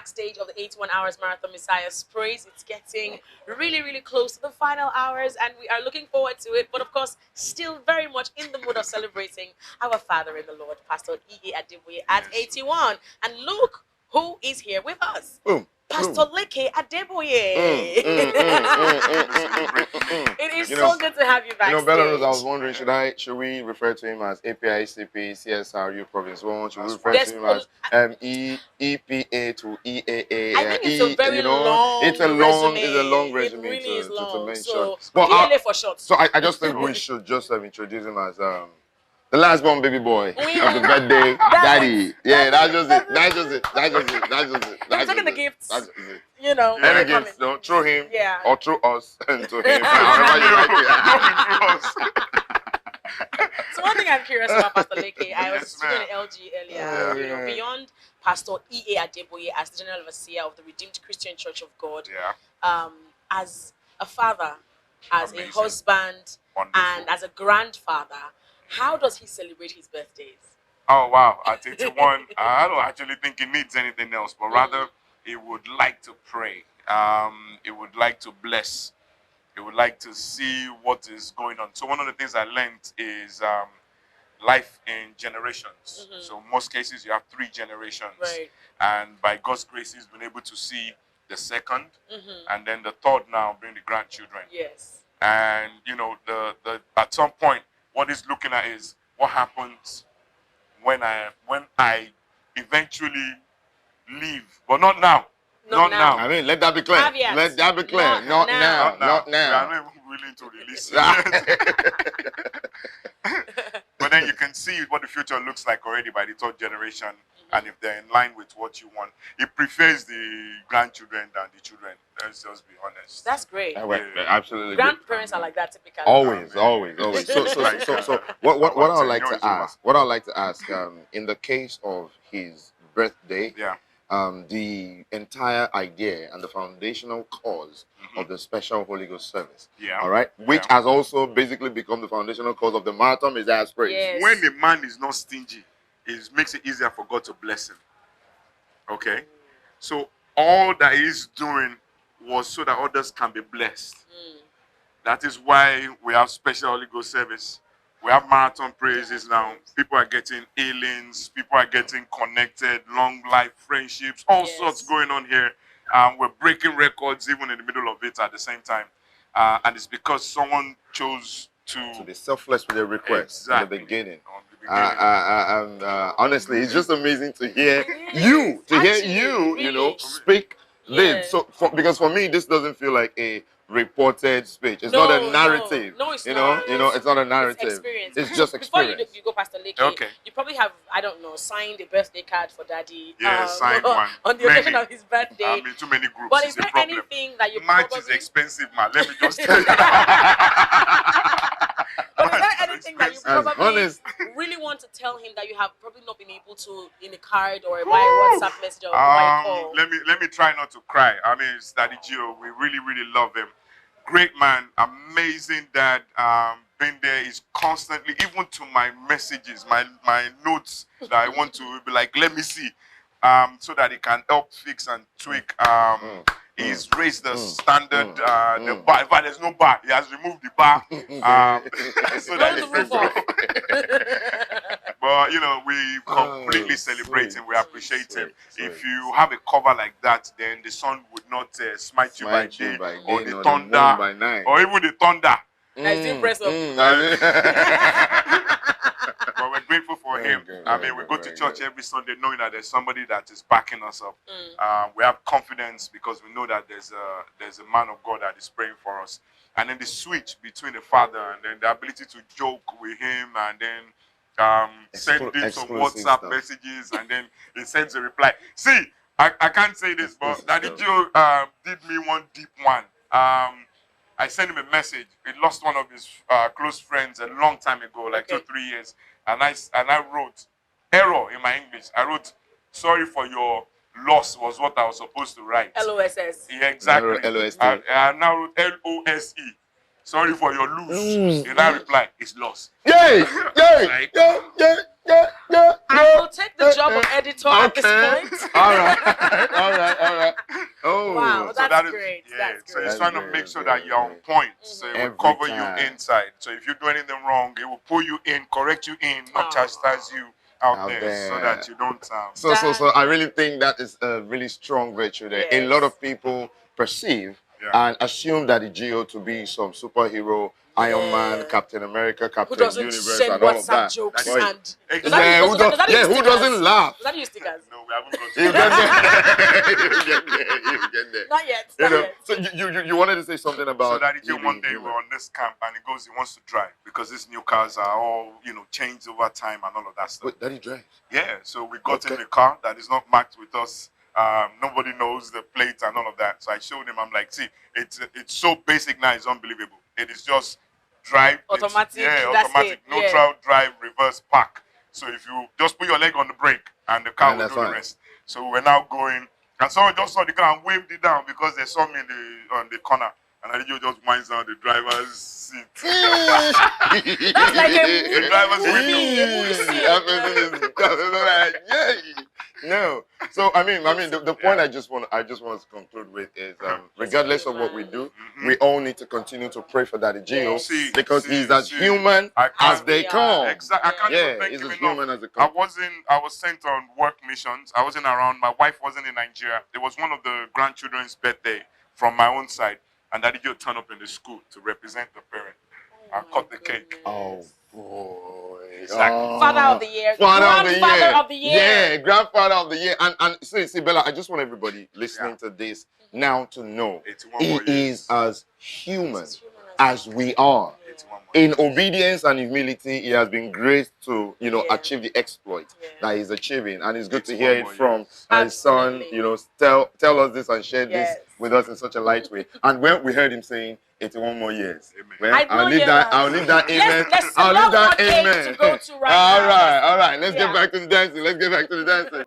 Backstage of the 81 Hours Marathon Messiah's Praise. It's getting really, really close to the final hours, and we are looking forward to it. But of course, still very much in the mood of celebrating our Father in the Lord, Pastor Leke Adeboye at 81. And look who is here with us. Pastor Leke Adeboye. It is so good to have you backstage. Belarus, I was wondering, should we refer to him as APICP, CSRU Province 1? Should we refer to him as EPA to EAA? I think it's a very long resume. It's a long resume. It really is long. To mention. So, but for short. So I just think we should just introduce him as the last born baby boy of the birthday daddy. That's just it. I'm taking the gifts. That's it. Any gifts, don't throw him or throw us into him. However you like it. So one thing I'm curious about, Pastor Leke, I was speaking in LG earlier. Beyond Pastor E.A. Adeboye as the General Overseer of the Redeemed Christian Church of God, as a father, as a husband, and as a grandfather, how does he celebrate his birthdays? Oh, wow. At 81, I don't actually think he needs anything else, but rather he would like to pray. He would like to bless. He would like to see what is going on. So one of the things I learned is life in generations. So most cases, you have 3 generations. Right. And by God's grace, he's been able to see the second, and then the third now being the grandchildren. Yes. And, at some point, what he's looking at is what happens when I eventually leave, but not now. Not now. I mean, let that be clear. Caveats. Let that be clear. Not now. I'm not even willing to release it. But then you can see what the future looks like already by the 3rd generation, and if they're in line with what you want. He prefers the grandchildren than the children. Let's just be honest. That's great. Absolutely. Grandparents are like that typically. Always. So what I'd like to ask, in the case of his birthday, the entire idea and the foundational cause of the special Holy Ghost service, all right, which has also basically become the foundational cause of the Marathon Messiah's Praise. Yes. When the man is not stingy, it makes it easier for God to bless him. Okay? So all that he's doing was so that others can be blessed. That is why we have special Holy Ghost service. We have marathon praises now. People are getting healings. People are getting connected. Long life friendships. All sorts going on here. We're breaking records even in the middle of it at the same time. And it's because someone chose to be selfless with their request in the beginning. Honestly, it's just amazing to hear you speak this. So, because for me, this doesn't feel like a reported speech. It's not a narrative. No, it's not. It's not a narrative. It's experience. It's just experience. Before you go, Pastor Leke, you probably have, signed a birthday card for Daddy. Signed one. On the occasion of his birthday. I'm in too many groups. But is there anything that you Match is expensive, man. Let me just tell you. But is there anything that you probably really want to tell him that you have probably not been able to in a card or by WhatsApp message or by call? Let me try not to cry. I mean, it's Daddy Gio. We really, really love him. Great man, amazing dad. Been there is constantly, even to my messages, my notes that I want to be like, let me see, so that he can help fix and tweak. He's raised the standard, the bar. In fact, there's no bar. He has removed the bar. So that he fixed it. But, we completely celebrate him. We appreciate him. If you have a cover like that, then the sun would not smite you by day, or the thunder, by night, or even the thunder. That's impressive. But we're grateful for him. We go to church every Sunday knowing that there's somebody that is backing us up. We have confidence because we know that there's a man of God that is praying for us. And then the switch between the father and then the ability to joke with him and then send him some WhatsApp messages and then he sends a reply. See, I can't say this, but Daddy Joe did me one deep one. I sent him a message. He lost one of his close friends a long time ago, like 2 or 3 years. And I wrote, error in my English. I wrote, sorry for your loss was what I was supposed to write. LOSS. Yeah, exactly. I now wrote LOSE. Sorry for your lose. And I replied, it's loss. Yay! I will take the job of editing editor at this point. All right. Oh, wow, so that's great. Yeah, that's so great. he's trying to make sure that you're on point. So it will cover you inside. So if you do anything wrong, it will pull you in, correct you in, not chastise you out there, so that you don't. So I really think that is a really strong virtue there. A lot of people perceive and assume that the GO to be some superhero, Iron Man, Captain America, Captain Universe, and all of that. Jokes Who doesn't laugh? Does that use stickers? No, we haven't got You get there. Not yet. So you wanted to say something about. So that one day we're on this camp and he goes, he wants to drive because these new cars are all changed over time and all of that stuff. Wait, Daddy drives? Yeah, so we got in a car that is not marked with us. Nobody knows the plates and all of that. So I showed him. I'm like, see, it's so basic now. It's unbelievable. It is just drive automatic. Automatic. Neutral, drive, reverse, park. So if you just put your leg on the brake and the car will do the rest. So we're now going, and someone just saw the car and waved it down because they saw me on the corner. And I just winds down the driver's seat. That's like a driver's window. No. So I mean, the point I just want to conclude with is, regardless of what we do, we all need to continue to pray for Daddy Gio because he's as human as they come. Exactly. I can't even thank he's him as enough. human as they come. I was sent on work missions. I wasn't around. My wife wasn't in Nigeria. It was one of the grandchildren's birthday from my own side. And Daddy Joe turned up in the school to represent the parent. I cut the cake. Oh boy! Exactly. Father of the year. Grandfather of the year. Yeah, grandfather of the year. And see, Bella, I just want everybody listening to this now to know he is as human as we are. In obedience and humility, he has been graced to, achieve the exploit that he's achieving. And it's good to hear it from his son, tell us this and share this with us in such a light way. And when we heard him saying 81 more years, well, I'll leave that amen. I'll leave that amen. To go to right all right. Let's get back to the dancing.